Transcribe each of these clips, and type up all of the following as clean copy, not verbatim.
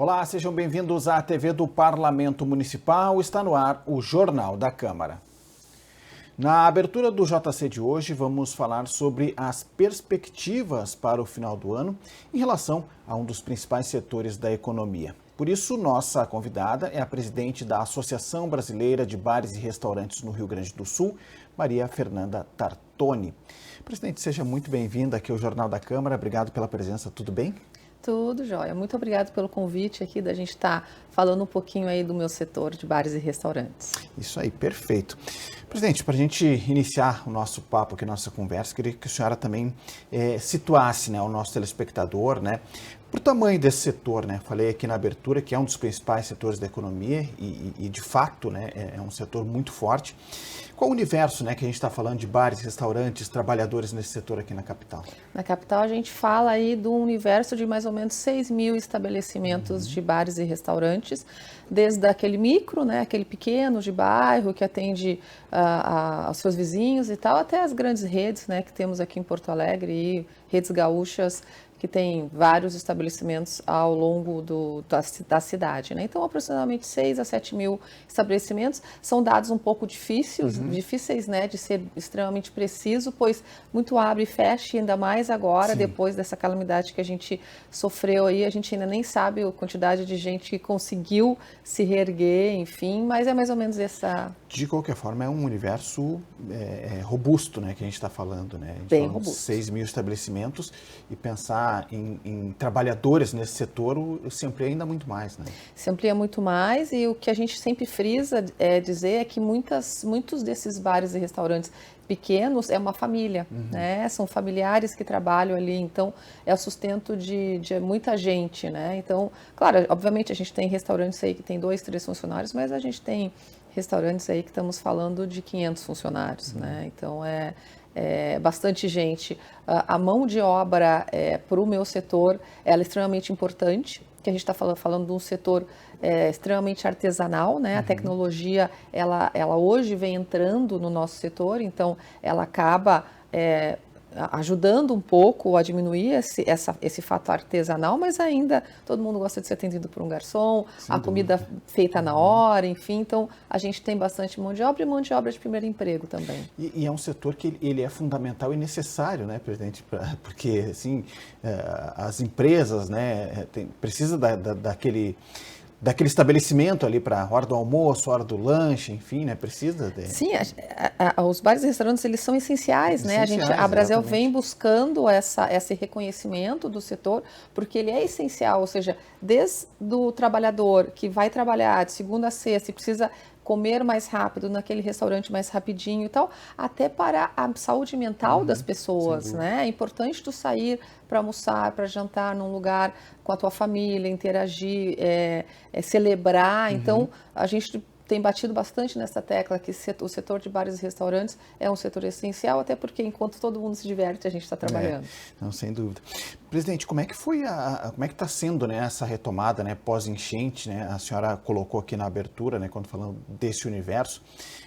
Olá, sejam bem-vindos à TV do Parlamento Municipal. Está no ar o Jornal da Câmara. Na abertura do JC de hoje, vamos falar sobre as perspectivas para o final do ano em relação a um dos principais setores da economia. Por isso, nossa convidada é a presidente da Associação Brasileira de Bares e Restaurantes no Rio Grande do Sul, Maria Fernanda Tartoni. Presidente, seja muito bem-vinda aqui ao Jornal da Câmara. Obrigado pela presença. Tudo bem? Tudo jóia. Muito obrigado pelo convite aqui da gente estar falando um pouquinho aí do meu setor de bares e restaurantes. Isso aí, perfeito. Presidente, para a gente iniciar o nosso papo aqui, nossa conversa, queria que a senhora também situasse, né, o nosso telespectador, né, por tamanho desse setor, né? Falei aqui na abertura que é um dos principais setores da economia e de fato, né, é um setor muito forte. Qual o universo, né, que a gente está falando de bares, restaurantes, trabalhadores nesse setor aqui na capital? Na capital a gente fala aí do universo de mais ou menos 6 mil estabelecimentos de bares e restaurantes, desde aquele micro, né, aquele pequeno de bairro que atende aos seus vizinhos e tal, até as grandes redes, né, que temos aqui em Porto Alegre e redes gaúchas, que tem vários estabelecimentos ao longo da cidade, né? Então, aproximadamente 6 a 7 mil estabelecimentos. São dados um pouco difíceis, né, de ser extremamente preciso, pois muito abre e fecha, e ainda mais agora, sim, depois dessa calamidade que a gente sofreu aí, a gente ainda nem sabe a quantidade de gente que conseguiu se reerguer, enfim, mas é mais ou menos essa... De qualquer forma, é um universo robusto, né, que a gente está falando, né? A gente bem fala robusto. 6 mil estabelecimentos e pensar em trabalhadores nesse setor se amplia ainda muito mais, né? Se amplia muito mais, e o que a gente sempre frisa dizer é que muitos desses bares e restaurantes pequenos é uma família, né? São familiares que trabalham ali, então é o sustento de muita gente, né? Então, claro, obviamente a gente tem restaurantes aí que tem 2, 3 funcionários, mas a gente tem restaurantes aí que estamos falando de 500 funcionários, né? Então é bastante gente. A mão de obra para o meu setor, ela é extremamente importante, que a gente está falando de um setor extremamente artesanal, né? A tecnologia, ela hoje vem entrando no nosso setor, então ela acaba ajudando um pouco a diminuir esse fato artesanal, mas ainda todo mundo gosta de ser atendido por um garçom, a comida feita na hora, enfim, então a gente tem bastante mão de obra e mão de obra de primeiro emprego também. E é um setor que ele é fundamental e necessário, né, presidente? Porque, assim, as empresas, né, precisa daquele estabelecimento ali para a hora do almoço, hora do lanche, enfim, né? Precisa de... Sim, os bares e restaurantes, eles são essenciais, né? A Brasel vem buscando esse reconhecimento do setor, porque ele é essencial, ou seja, desde o trabalhador que vai trabalhar de segunda a sexta e precisa comer mais rápido naquele restaurante mais rapidinho e tal, até para a saúde mental das pessoas, né? É importante tu sair para almoçar, para jantar num lugar com a tua família, interagir, celebrar. Então, a gente tem batido bastante nessa tecla que o setor de bares e restaurantes é um setor essencial, até porque enquanto todo mundo se diverte, a gente está trabalhando. Não, sem dúvida. Presidente, como é que foi como é que está sendo, né, essa retomada, né, pós-enchente, né? A senhora colocou aqui na abertura, né, quando falando desse universo,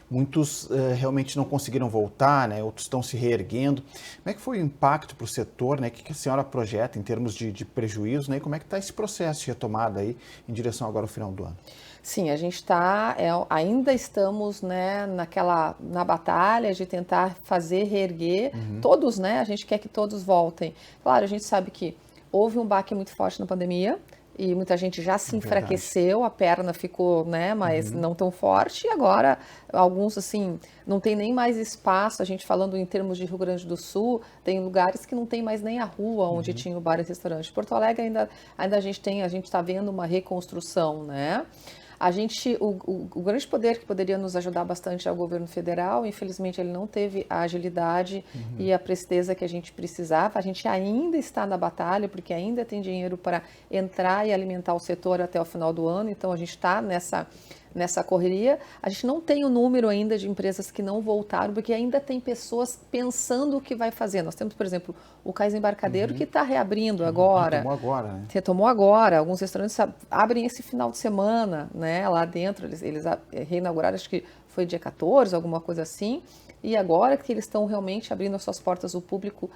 muitos realmente não conseguiram voltar, né, outros estão se reerguendo. Como é que foi o impacto para o setor, né? O que a senhora projeta em termos de prejuízo, né? E como é que está esse processo de retomada aí em direção agora ao final do ano? Sim, a gente está, ainda estamos, né, na batalha de tentar fazer reerguer todos, né? A gente quer que todos voltem. Claro, a gente sabe que houve um baque muito forte na pandemia e muita gente já se enfraqueceu, a perna ficou, né, mas não tão forte, e agora alguns, assim, não tem nem mais espaço. A gente falando em termos de Rio Grande do Sul, tem lugares que não tem mais nem a rua onde tinha o bar e restaurante. Porto Alegre ainda a gente está vendo uma reconstrução, né? O grande poder que poderia nos ajudar bastante é o governo federal. Infelizmente, ele não teve a agilidade e a presteza que a gente precisava. A gente ainda está na batalha, porque ainda tem dinheiro para entrar e alimentar o setor até o final do ano. Então, a gente está nessa correria. A gente não tem o número ainda de empresas que não voltaram, porque ainda tem pessoas pensando o que vai fazer. Nós temos, por exemplo, o Cais Embarcadeiro, que está reabrindo agora. Retomou agora, né? Retomou agora. Alguns restaurantes abrem esse final de semana, né? Lá dentro, eles reinauguraram, acho que foi dia 14, alguma coisa assim. E agora que eles estão realmente abrindo as suas portas ao público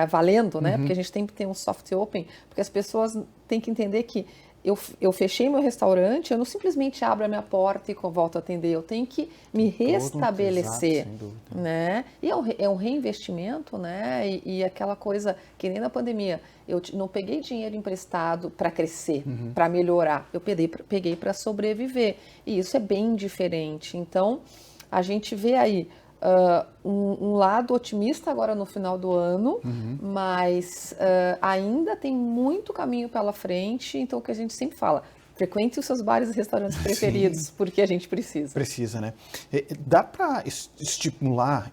valendo, né? Porque a gente tem que ter um soft open, porque as pessoas têm que entender que eu fechei meu restaurante, eu não simplesmente abro a minha porta e volto a atender, eu tenho que me restabelecer, Exato, sem dúvida. né? E é um reinvestimento, né? E aquela coisa que nem na pandemia, eu não peguei dinheiro emprestado para crescer, para melhorar, eu peguei para sobreviver. E isso é bem diferente. Então, a gente vê aí um lado otimista agora no final do ano, mas ainda tem muito caminho pela frente. Então, o que a gente sempre fala, frequente os seus bares e restaurantes preferidos, porque a gente precisa. Precisa, né? Dá para estimular,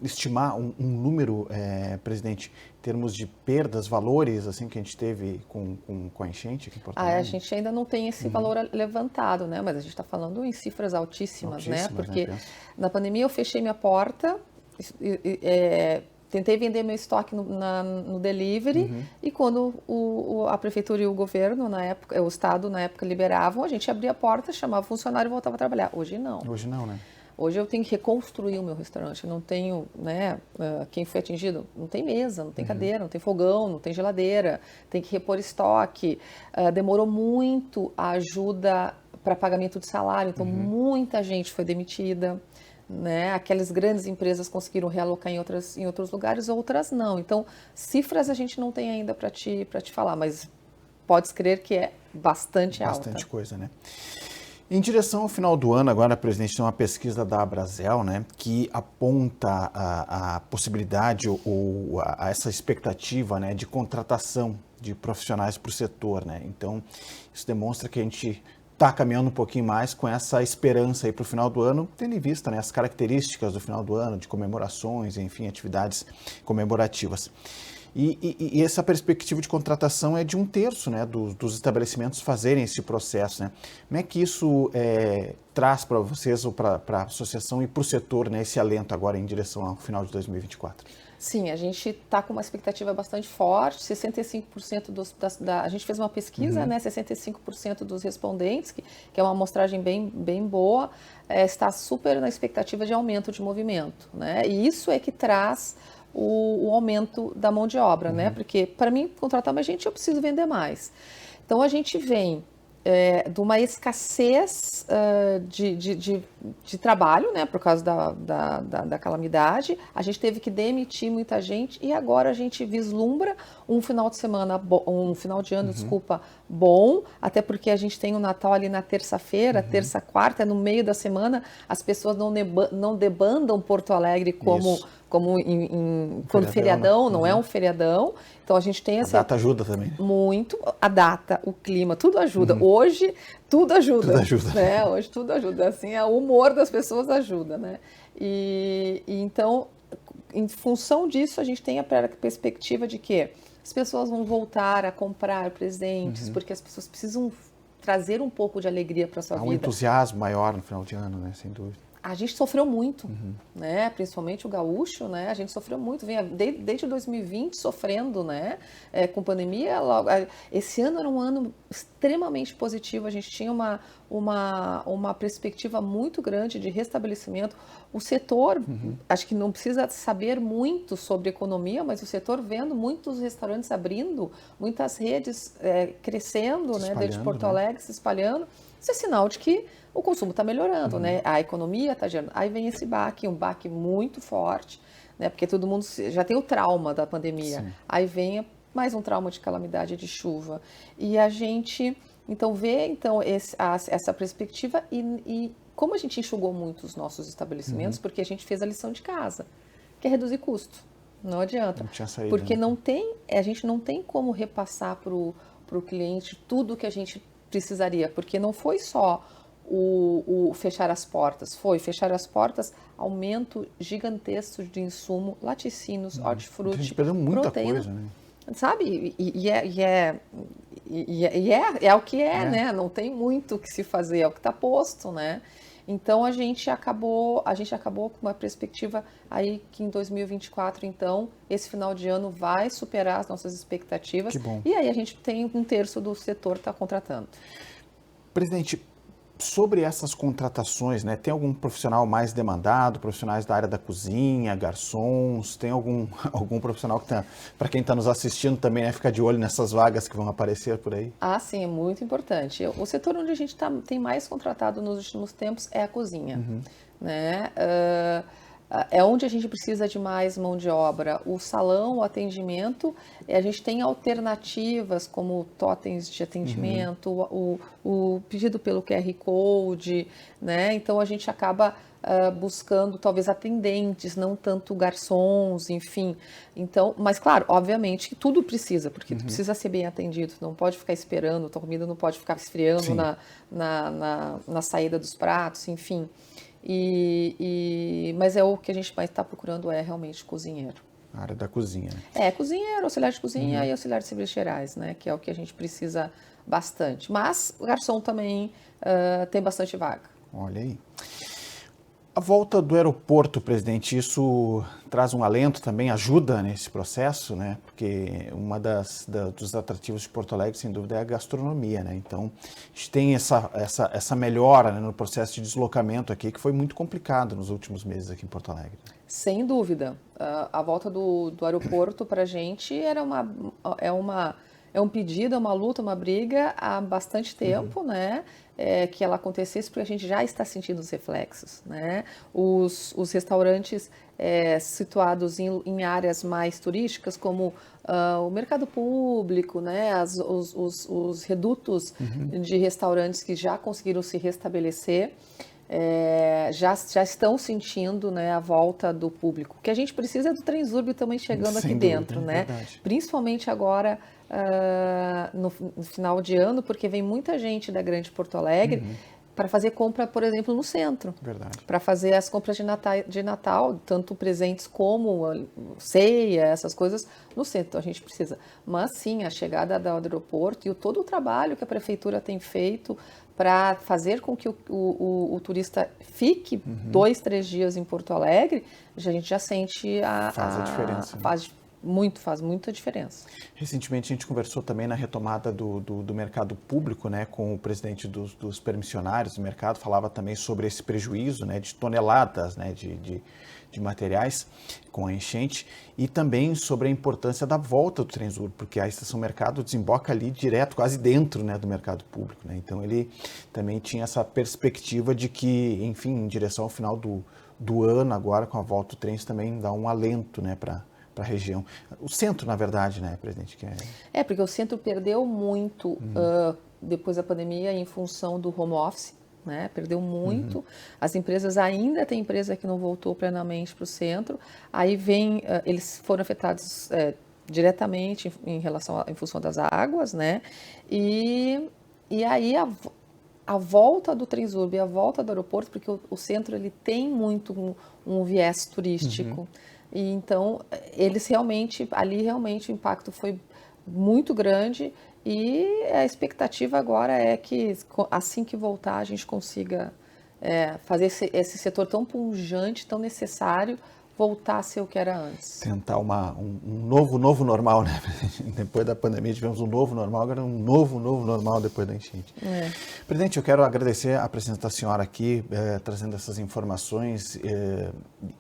estimar um número, presidente, em termos de perdas, valores, assim, que a gente teve com a enchente aqui em Porto Alegre? A gente ainda não tem esse valor levantado, né? Mas a gente está falando em cifras altíssimas, né? Porque na pandemia eu fechei minha porta, tentei vender meu estoque no delivery e quando a prefeitura e o governo, na época, o estado na época liberavam, a gente abria a porta, chamava o funcionário e voltava a trabalhar. Hoje não. Hoje não, né? Hoje eu tenho que reconstruir o meu restaurante. Eu não tenho, né? Quem foi atingido não tem mesa, não tem cadeira, não tem fogão, não tem geladeira, tem que repor estoque. Demorou muito a ajuda para pagamento de salário, então muita gente foi demitida. Né? Aquelas grandes empresas conseguiram realocar em outros lugares, outras não. Então, cifras a gente não tem ainda para te falar, mas pode crer que é bastante alta. Bastante coisa, né? Em direção ao final do ano, agora, presidente, tem uma pesquisa da Abrazel, né, que aponta a possibilidade ou essa expectativa, né, de contratação de profissionais para o setor, né? Então, isso demonstra que a gente está caminhando um pouquinho mais com essa esperança aí para o final do ano, tendo em vista, né, as características do final do ano, de comemorações, enfim, atividades comemorativas. E essa perspectiva de contratação é de 1/3, né, dos estabelecimentos fazerem esse processo, né? Como é que isso traz para vocês ou para a associação e para o setor, né, esse alento agora em direção ao final de 2024? Sim, a gente está com uma expectativa bastante forte, 65% a gente fez uma pesquisa, né, 65% dos respondentes, que é uma amostragem bem boa, está super na expectativa de aumento de movimento, né, e isso é que traz o aumento da mão de obra, né, porque para mim contratar mais gente eu preciso vender mais. Então a gente vem de uma escassez de trabalho, né, por causa da calamidade, a gente teve que demitir muita gente e agora a gente vislumbra um final de semana, um final de ano, desculpa, bom, até porque a gente tem o Natal ali na terça-feira, terça, quarta, no meio da semana, as pessoas não debandam Porto Alegre como quando feriadão, não é um feriadão. Então a gente tem essa... A data ajuda também. Muito. A data, o clima, tudo ajuda. Hoje, tudo ajuda. Tudo ajuda. Né? Hoje tudo ajuda. Assim, o humor das pessoas ajuda, né? E então, em função disso, a gente tem a perspectiva de que as pessoas vão voltar a comprar presentes, porque as pessoas precisam trazer um pouco de alegria para a sua vida. Há um entusiasmo maior no final de ano, né? Sem dúvida. A gente sofreu muito, né? Principalmente o gaúcho, né? A gente sofreu muito, vem desde 2020 sofrendo, né? Com pandemia. Esse ano era um ano extremamente positivo, a gente tinha uma perspectiva muito grande de restabelecimento. O setor, acho que não precisa saber muito sobre economia, mas o setor vendo muitos restaurantes abrindo, muitas redes crescendo, né? Desde Porto Alegre, se espalhando. Isso é sinal de que o consumo está melhorando, né? A economia está gerando. Aí vem esse baque, um baque muito forte, né? Porque todo mundo já tem o trauma da pandemia. Sim. Aí vem mais um trauma de calamidade de chuva. E a gente, então, vê essa perspectiva e como a gente enxugou muito os nossos estabelecimentos, porque a gente fez a lição de casa, que é reduzir custo. Não adianta. Não tinha saída, porque né? a gente não tem como repassar para o cliente tudo que a gente precisaria, porque não foi só o fechar as portas, fechar as portas, aumento gigantesco de insumo, laticínios, hortifruti, a gente perdeu muita proteína, coisa, né? Sabe? E é o que é, né? Não tem muito o que se fazer, é o que está posto, né? Então a gente acabou com uma perspectiva aí que em 2024, então, esse final de ano vai superar as nossas expectativas. Que bom. E aí a gente tem 1/3 do setor está contratando. Presidente, sobre essas contratações, né? Tem algum profissional mais demandado, profissionais da área da cozinha, garçons, tem algum profissional que para quem está nos assistindo também, né, ficar de olho nessas vagas que vão aparecer por aí? Ah, sim, é muito importante. O setor onde a gente tem mais contratado nos últimos tempos é a cozinha, né? É onde a gente precisa de mais mão de obra. O salão, o atendimento, a gente tem alternativas como totens de atendimento, o pedido pelo QR Code, né? Então a gente acaba buscando talvez atendentes, não tanto garçons, enfim. Então, mas claro, obviamente que tudo precisa, porque tu precisa ser bem atendido, tu não pode ficar esperando, tua comida não pode ficar esfriando na saída dos pratos, enfim. Mas o que a gente mais está procurando é realmente cozinheiro. A área da cozinha. Cozinheiro, auxiliar de cozinha e auxiliar de serviços gerais, né? Que é o que a gente precisa bastante. Mas o garçom também tem bastante vaga. Olha aí. A volta do aeroporto, presidente, isso traz um alento também, ajuda nesse processo, né? Porque dos atrativos de Porto Alegre, sem dúvida, é a gastronomia, né? Então, a gente tem essa melhora, né, no processo de deslocamento aqui, que foi muito complicado nos últimos meses aqui em Porto Alegre. Sem dúvida. A volta do aeroporto para a gente é um pedido, é uma luta, uma briga há bastante tempo, né? Que ela acontecesse, porque a gente já está sentindo os reflexos, né? Os restaurantes situados em áreas mais turísticas, como o mercado público, né? Os redutos de restaurantes que já conseguiram se restabelecer, já estão sentindo, né, a volta do público. O que a gente precisa é do Transurb também chegando aqui dentro, né? Verdade. Principalmente agora no final de ano, porque vem muita gente da Grande Porto Alegre para fazer compra, por exemplo, no centro. Verdade. Para fazer as compras de Natal, tanto presentes como ceia, essas coisas, no centro. Então, a gente precisa. Mas sim, a chegada do aeroporto e todo o trabalho que a prefeitura tem feito para fazer com que o turista fique 2, 3 dias em Porto Alegre, a gente já sente faz a diferença. Faz muita diferença. Recentemente a gente conversou também na retomada do mercado público, né, com o presidente dos permissionários do mercado, falava também sobre esse prejuízo, né, de toneladas, né, de materiais com a enchente, e também sobre a importância da volta do Transurb, porque a Estação Mercado desemboca ali direto, quase dentro, né, do mercado público, né? Então ele também tinha essa perspectiva de que, enfim, em direção ao final do ano, agora com a volta do trem, isso também dá um alento, né, para a região. O centro, na verdade, né, presidente? Porque o centro perdeu muito depois da pandemia em função do home office, né? Perdeu muito. As empresas, ainda tem empresa que não voltou plenamente para o centro. Aí eles foram afetados diretamente em função das águas, né? E aí a volta do Transurb, a volta do aeroporto, porque o centro ele tem muito um viés turístico. E então, ali realmente o impacto foi muito grande e a expectativa agora é que assim que voltar a gente consiga fazer esse setor tão pujante, tão necessário, voltar a ser o que era antes. Tentar um novo normal, né? Depois da pandemia tivemos um novo normal, agora um novo normal depois da enchente. Presidente, eu quero agradecer a presença da senhora aqui, trazendo essas informações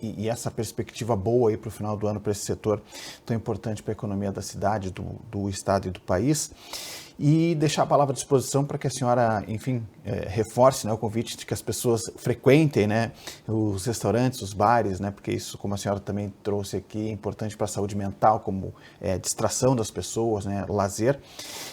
e essa perspectiva boa aí para o final do ano para esse setor tão importante para a economia da cidade, do estado e do país. E deixar a palavra à disposição para que a senhora, enfim, reforce, né, o convite de que as pessoas frequentem, né, os restaurantes, os bares, né, porque isso, como a senhora também trouxe aqui, é importante para a saúde mental, como distração das pessoas, né, lazer.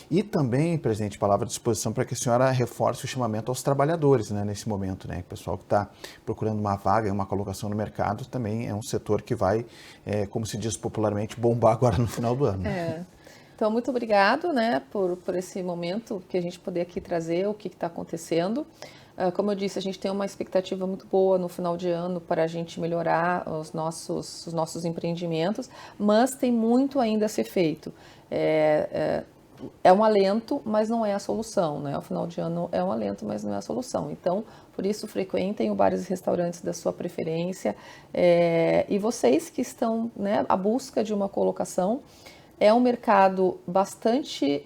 E também, presidente, palavra à disposição para que a senhora reforce o chamamento aos trabalhadores, né, nesse momento, né, o pessoal que está procurando uma vaga, uma colocação no mercado, também é um setor que vai, como se diz popularmente, bombar agora no final do ano. Então, muito obrigado, né, por esse momento que a gente poder aqui trazer o que está acontecendo. Como eu disse, a gente tem uma expectativa muito boa no final de ano para a gente melhorar os nossos empreendimentos, mas tem muito ainda a ser feito. É um alento, mas não é a solução, né? O final de ano é um alento, mas não é a solução. Então, por isso, frequentem os bares e restaurantes da sua preferência. E vocês que estão, né, à busca de uma colocação, é um mercado bastante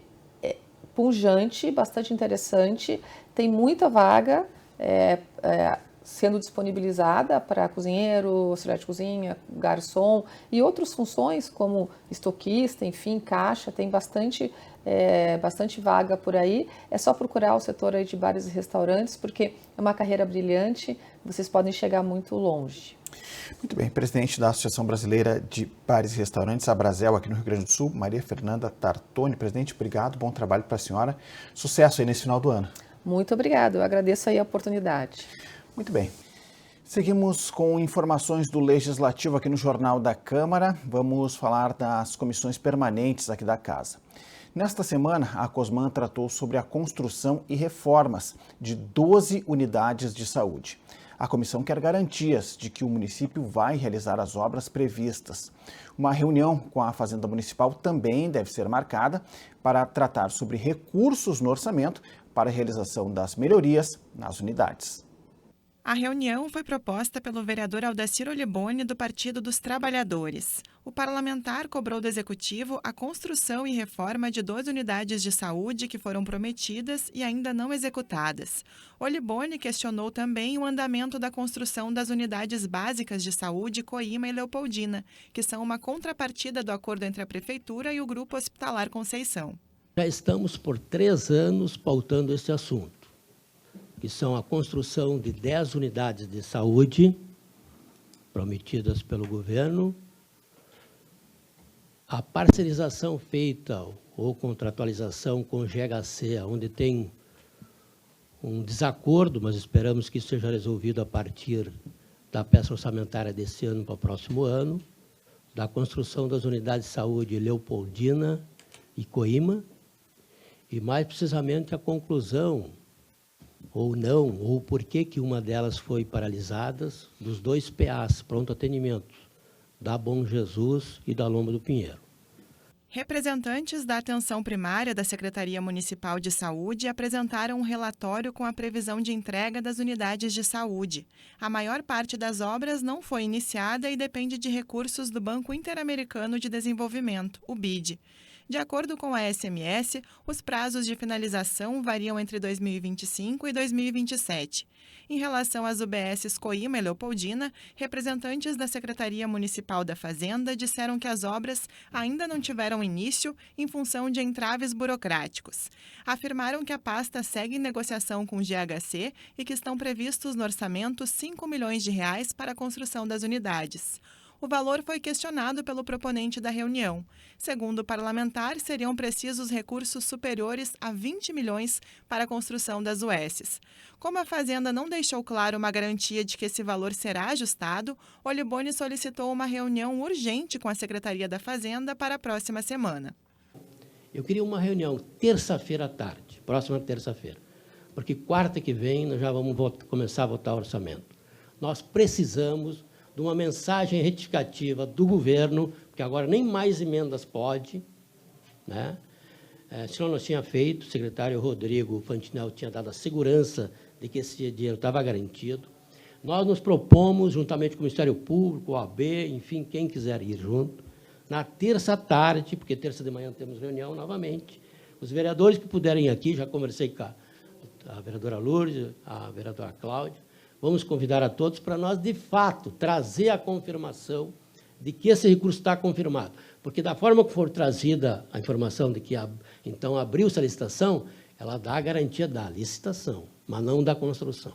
pujante, bastante interessante, tem muita vaga sendo disponibilizada para cozinheiro, auxiliar de cozinha, garçom e outras funções como estoquista, enfim, caixa, tem bastante vaga por aí. É só procurar o setor aí de bares e restaurantes, porque é uma carreira brilhante, vocês podem chegar muito longe. Muito bem, presidente da Associação Brasileira de Bares e Restaurantes, a Brasel, aqui no Rio Grande do Sul, Maria Fernanda Tartoni. Presidente, obrigado, bom trabalho para a senhora. Sucesso aí nesse final do ano. Muito obrigado, eu agradeço aí a oportunidade. Muito bem. Seguimos com informações do Legislativo aqui no Jornal da Câmara. Vamos falar das comissões permanentes aqui da Casa. Nesta semana, a Cosman tratou sobre a construção e reformas de 12 unidades de saúde. A comissão quer garantias de que o município vai realizar as obras previstas. Uma reunião com a Fazenda Municipal também deve ser marcada para tratar sobre recursos no orçamento para a realização das melhorias nas unidades. A reunião foi proposta pelo vereador Aldacir Oliboni, do Partido dos Trabalhadores. O parlamentar cobrou do Executivo a construção e reforma de 12 unidades de saúde que foram prometidas e ainda não executadas. Oliboni questionou também o andamento da construção das unidades básicas de saúde Coíma e Leopoldina, que são uma contrapartida do acordo entre a Prefeitura e o Grupo Hospitalar Conceição. Já estamos por 3 anos pautando esse assunto, que são a construção de 10 unidades de saúde prometidas pelo governo, a parcerização feita ou contratualização com o GHC, onde tem um desacordo, mas esperamos que isso seja resolvido a partir da peça orçamentária desse ano para o próximo ano, da construção das unidades de saúde Leopoldina e Coíma, e mais precisamente a conclusão ou não, ou por que uma delas foi paralisada, dos 2 PAs, pronto atendimento, da Bom Jesus e da Lomba do Pinheiro. Representantes da atenção primária da Secretaria Municipal de Saúde apresentaram um relatório com a previsão de entrega das unidades de saúde. A maior parte das obras não foi iniciada e depende de recursos do Banco Interamericano de Desenvolvimento, o BID. De acordo com a SMS, os prazos de finalização variam entre 2025 e 2027. Em relação às UBSs Coíma e Leopoldina, representantes da Secretaria Municipal da Fazenda disseram que as obras ainda não tiveram início em função de entraves burocráticos. Afirmaram que a pasta segue em negociação com o GHC e que estão previstos no orçamento R$ 5 milhões para a construção das unidades. O valor foi questionado pelo proponente da reunião. Segundo o parlamentar, seriam precisos recursos superiores a 20 milhões para a construção das USs. Como a Fazenda não deixou claro uma garantia de que esse valor será ajustado, Oliboni solicitou uma reunião urgente com a Secretaria da Fazenda para a próxima semana. Eu queria uma reunião terça-feira à tarde, próxima terça-feira, porque quarta que vem nós já vamos começar a votar o orçamento. Nós precisamos de uma mensagem retificativa do governo, porque agora nem mais emendas pode, né? Senão nós tínhamos feito, o secretário Rodrigo Fantinel tinha dado a segurança de que esse dinheiro estava garantido. Nós nos propomos, juntamente com o Ministério Público, o OAB, enfim, quem quiser ir junto, na terça à tarde, porque terça de manhã temos reunião novamente, os vereadores que puderem ir aqui, já conversei com a vereadora Lourdes, a vereadora Cláudia, vamos convidar a todos para nós, de fato, trazer a confirmação de que esse recurso está confirmado. Porque, da forma que for trazida a informação de que, então, abriu-se a licitação, ela dá a garantia da licitação, mas não da construção.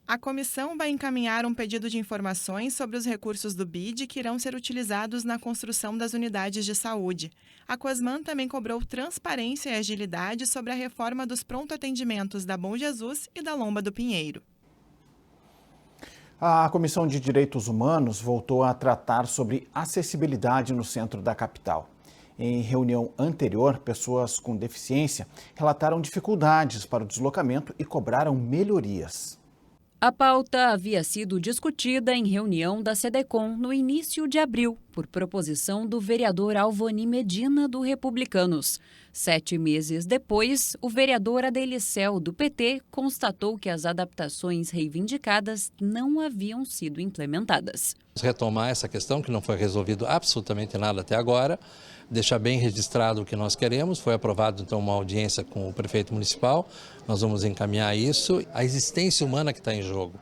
A comissão vai encaminhar um pedido de informações sobre os recursos do BID que irão ser utilizados na construção das unidades de saúde. A Cosman também cobrou transparência e agilidade sobre a reforma dos pronto-atendimentos da Bom Jesus e da Lomba do Pinheiro. A Comissão de Direitos Humanos voltou a tratar sobre acessibilidade no centro da capital. Em reunião anterior, pessoas com deficiência relataram dificuldades para o deslocamento e cobraram melhorias. A pauta havia sido discutida em reunião da SEDECOM no início de abril, por proposição do vereador Alvani Medina, do Republicanos. 7 meses depois, o vereador Adelicel, do PT, constatou que as adaptações reivindicadas não haviam sido implementadas. Retomar essa questão, que não foi resolvido absolutamente nada até agora, deixar bem registrado o que nós queremos. Foi aprovado então uma audiência com o prefeito municipal, nós vamos encaminhar isso, a existência humana que está em jogo.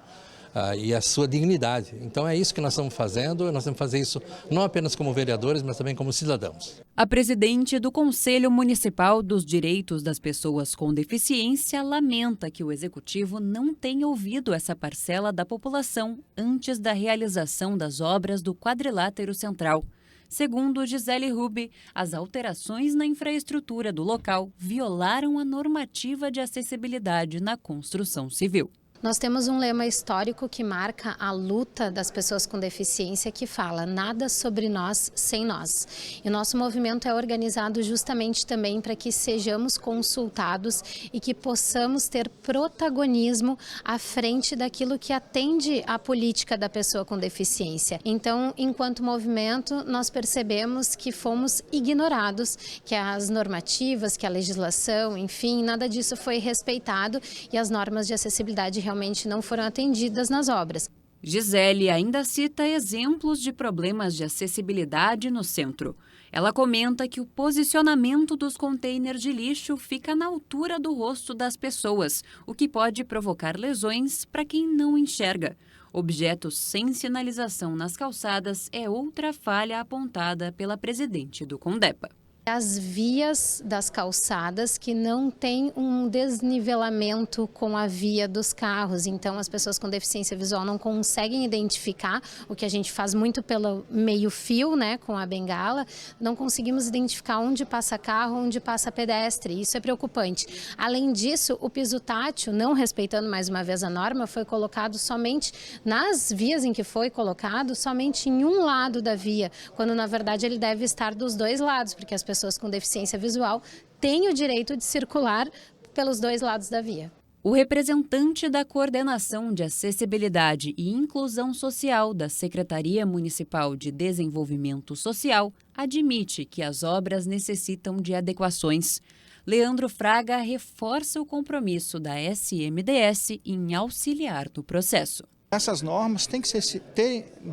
E a sua dignidade. Então é isso que nós estamos fazendo, nós temos que fazer isso não apenas como vereadores, mas também como cidadãos. A presidente do Conselho Municipal dos Direitos das Pessoas com Deficiência lamenta que o Executivo não tenha ouvido essa parcela da população antes da realização das obras do quadrilátero central. Segundo Gisele Rubi, as alterações na infraestrutura do local violaram a normativa de acessibilidade na construção civil. Nós temos um lema histórico que marca a luta das pessoas com deficiência, que fala: nada sobre nós sem nós. E o nosso movimento é organizado justamente também para que sejamos consultados e que possamos ter protagonismo à frente daquilo que atende à política da pessoa com deficiência. Então, enquanto movimento, nós percebemos que fomos ignorados, que as normativas, que a legislação, enfim, nada disso foi respeitado e as normas de acessibilidade realmente não foram atendidas nas obras. Gisele ainda cita exemplos de problemas de acessibilidade no centro. Ela comenta que o posicionamento dos contêineres de lixo fica na altura do rosto das pessoas, o que pode provocar lesões para quem não enxerga. Objetos sem sinalização nas calçadas é outra falha apontada pela presidente do Condepa. As vias das calçadas que não têm um desnivelamento com a via dos carros, então as pessoas com deficiência visual não conseguem identificar, o que a gente faz muito pelo meio-fio, né, com a bengala, não conseguimos identificar onde passa carro, onde passa pedestre, isso é preocupante. Além disso, o piso tátil, não respeitando mais uma vez a norma, foi colocado somente nas vias em que foi colocado, somente em um lado da via, quando na verdade ele deve estar dos dois lados, porque as pessoas com deficiência visual têm o direito de circular pelos dois lados da via. O representante da Coordenação de Acessibilidade e Inclusão Social da Secretaria Municipal de Desenvolvimento Social admite que as obras necessitam de adequações. Leandro Fraga reforça o compromisso da SMDS em auxiliar no processo. Essas normas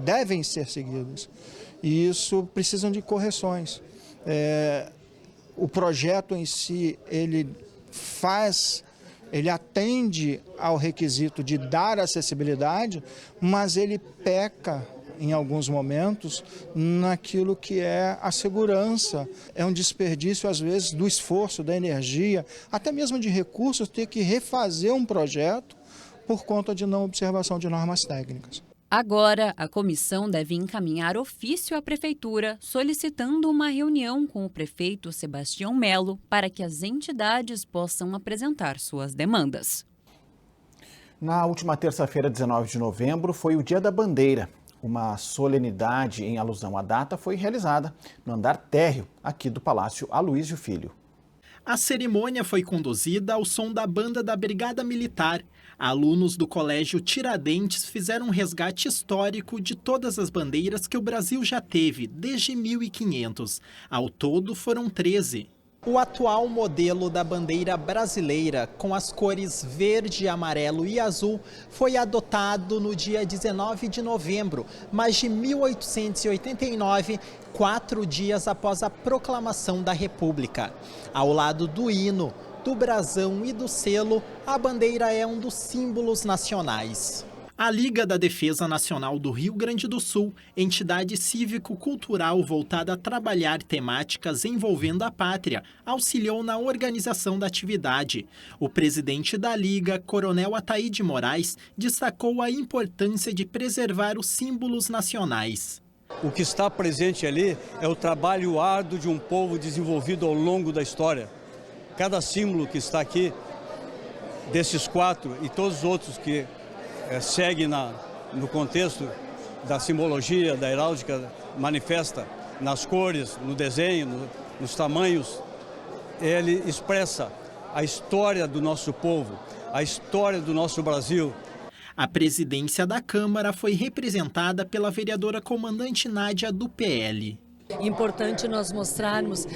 devem ser seguidas e isso precisam de correções. O projeto em si, ele atende ao requisito de dar acessibilidade, mas ele peca em alguns momentos naquilo que é a segurança. É um desperdício, às vezes, do esforço, da energia, até mesmo de recursos, ter que refazer um projeto por conta de não observação de normas técnicas. Agora, a comissão deve encaminhar ofício à Prefeitura solicitando uma reunião com o prefeito Sebastião Melo para que as entidades possam apresentar suas demandas. Na última terça-feira, 19 de novembro, foi o Dia da Bandeira. Uma solenidade em alusão à data foi realizada no andar térreo aqui do Palácio Aloísio Filho. A cerimônia foi conduzida ao som da banda da Brigada Militar. Alunos do Colégio Tiradentes fizeram um resgate histórico de todas as bandeiras que o Brasil já teve desde 1500. Ao todo, foram 13. O atual modelo da bandeira brasileira, com as cores verde, amarelo e azul, foi adotado no dia 19 de novembro, mas de 1889, 4 dias após a proclamação da República. Ao lado do hino, do brasão e do selo, a bandeira é um dos símbolos nacionais. A Liga da Defesa Nacional do Rio Grande do Sul, entidade cívico-cultural voltada a trabalhar temáticas envolvendo a pátria, auxiliou na organização da atividade. O presidente da Liga, Coronel Ataíde Moraes, destacou a importância de preservar os símbolos nacionais. O que está presente ali é o trabalho árduo de um povo desenvolvido ao longo da história. Cada símbolo que está aqui, desses 4 e todos os outros que segue no contexto da simbologia, da heráldica, manifesta nas cores, no desenho, nos tamanhos, ele expressa a história do nosso povo, a história do nosso Brasil. A presidência da Câmara foi representada pela vereadora comandante Nádia, do PL. Importante nós mostrarmos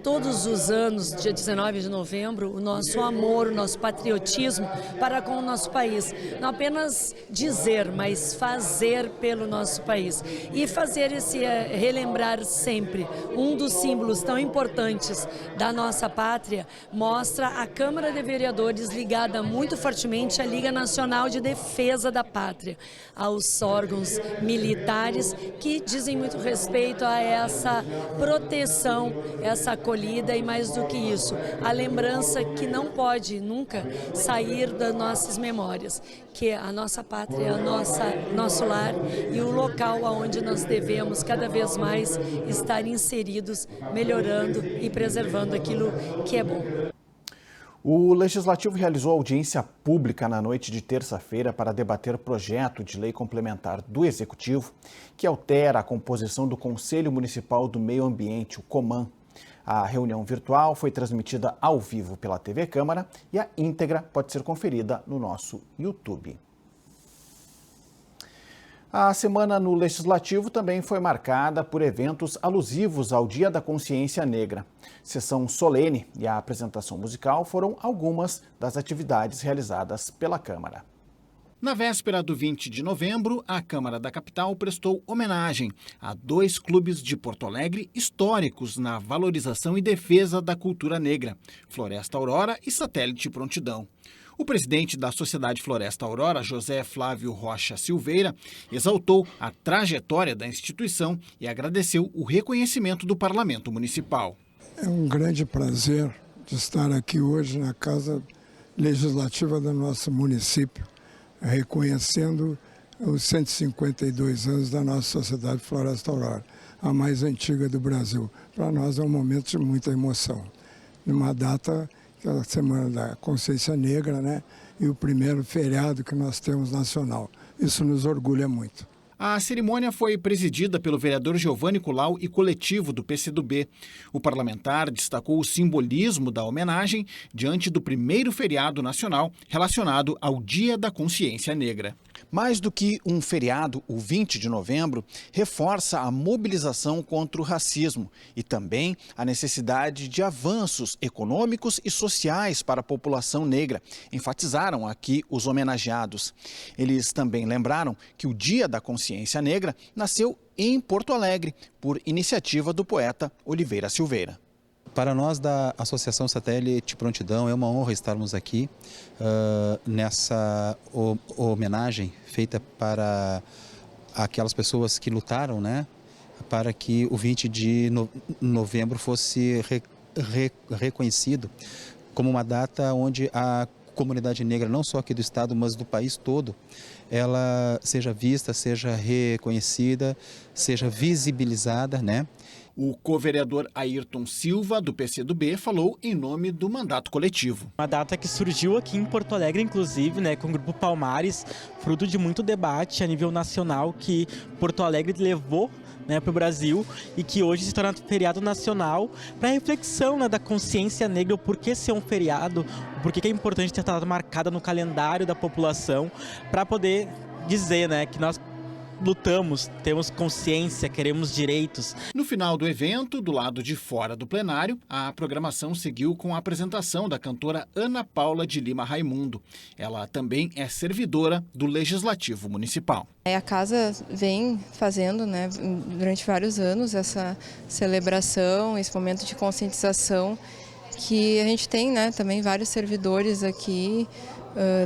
todos os anos, dia 19 de novembro, o nosso amor, o nosso patriotismo para com o nosso país. Não apenas dizer, mas fazer pelo nosso país. E fazer esse relembrar sempre um dos símbolos tão importantes da nossa pátria, mostra a Câmara de Vereadores ligada muito fortemente à Liga Nacional de Defesa da Pátria, aos órgãos militares que dizem muito respeito a essa proteção, essa acolhida e mais do que isso, a lembrança que não pode nunca sair das nossas memórias, que a nossa pátria é nosso lar e o local aonde nós devemos cada vez mais estar inseridos, melhorando e preservando aquilo que é bom. O Legislativo realizou audiência pública na noite de terça-feira para debater projeto de lei complementar do Executivo que altera a composição do Conselho Municipal do Meio Ambiente, o COMAN. A reunião virtual foi transmitida ao vivo pela TV Câmara e a íntegra pode ser conferida no nosso YouTube. A semana no Legislativo também foi marcada por eventos alusivos ao Dia da Consciência Negra. Sessão solene e a apresentação musical foram algumas das atividades realizadas pela Câmara. Na véspera do 20 de novembro, a Câmara da Capital prestou homenagem a 2 clubes de Porto Alegre históricos na valorização e defesa da cultura negra, Floresta Aurora e Satélite Prontidão. O presidente da Sociedade Floresta Aurora, José Flávio Rocha Silveira, exaltou a trajetória da instituição e agradeceu o reconhecimento do Parlamento Municipal. É um grande prazer de estar aqui hoje na Casa Legislativa do nosso município, reconhecendo os 152 anos da nossa Sociedade Floresta Aurora, a mais antiga do Brasil. Para nós é um momento de muita emoção. Numa data, que é a Semana da Consciência Negra, né? E o primeiro feriado que nós temos nacional. Isso nos orgulha muito. A cerimônia foi presidida pelo vereador Giovanni Colau e coletivo do PCdoB. O parlamentar destacou o simbolismo da homenagem diante do primeiro feriado nacional relacionado ao Dia da Consciência Negra. Mais do que um feriado, o 20 de novembro reforça a mobilização contra o racismo e também a necessidade de avanços econômicos e sociais para a população negra, enfatizaram aqui os homenageados. Eles também lembraram que o Dia da Consciência Negra nasceu em Porto Alegre, por iniciativa do poeta Oliveira Silveira. Para nós da Associação Satélite Prontidão é uma honra estarmos aqui nessa homenagem feita para aquelas pessoas que lutaram, né, para que o 20 de novembro fosse reconhecido como uma data onde a comunidade negra, não só aqui do estado, mas do país todo, ela seja vista, seja reconhecida, seja visibilizada, né? O co-vereador Ayrton Silva, do PCdoB, falou em nome do mandato coletivo. Uma data que surgiu aqui em Porto Alegre, inclusive, né, com o Grupo Palmares, fruto de muito debate a nível nacional que Porto Alegre levou, né, para o Brasil e que hoje se torna feriado nacional para reflexão, né, da consciência negra, o porquê ser um feriado, o porquê que é importante ter estado marcada no calendário da população para poder dizer, né, que nós lutamos, temos consciência, queremos direitos. No final do evento, do lado de fora do plenário, a programação seguiu com a apresentação da cantora Ana Paula de Lima Raimundo. Ela também é servidora do Legislativo Municipal. A casa vem fazendo, né, durante vários anos essa celebração, esse momento de conscientização que a gente tem, né, também vários servidores aqui,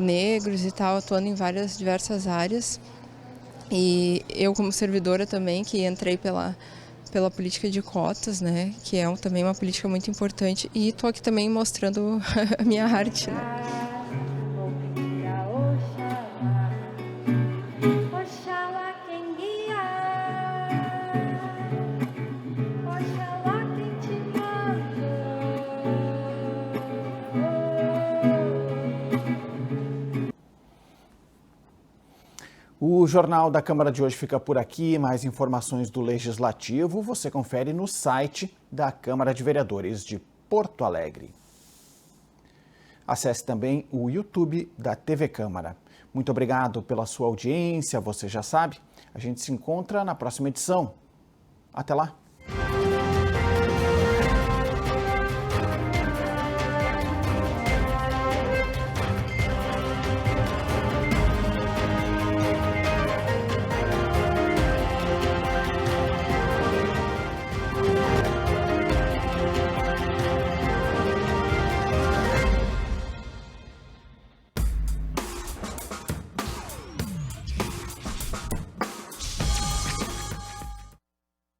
negros e tal, atuando em diversas áreas. E eu como servidora também, que entrei pela política de cotas, né, que é também uma política muito importante, e estou aqui também mostrando a minha arte, né. O Jornal da Câmara de hoje fica por aqui. Mais informações do Legislativo você confere no site da Câmara de Vereadores de Porto Alegre. Acesse também o YouTube da TV Câmara. Muito obrigado pela sua audiência, você já sabe. A gente se encontra na próxima edição. Até lá!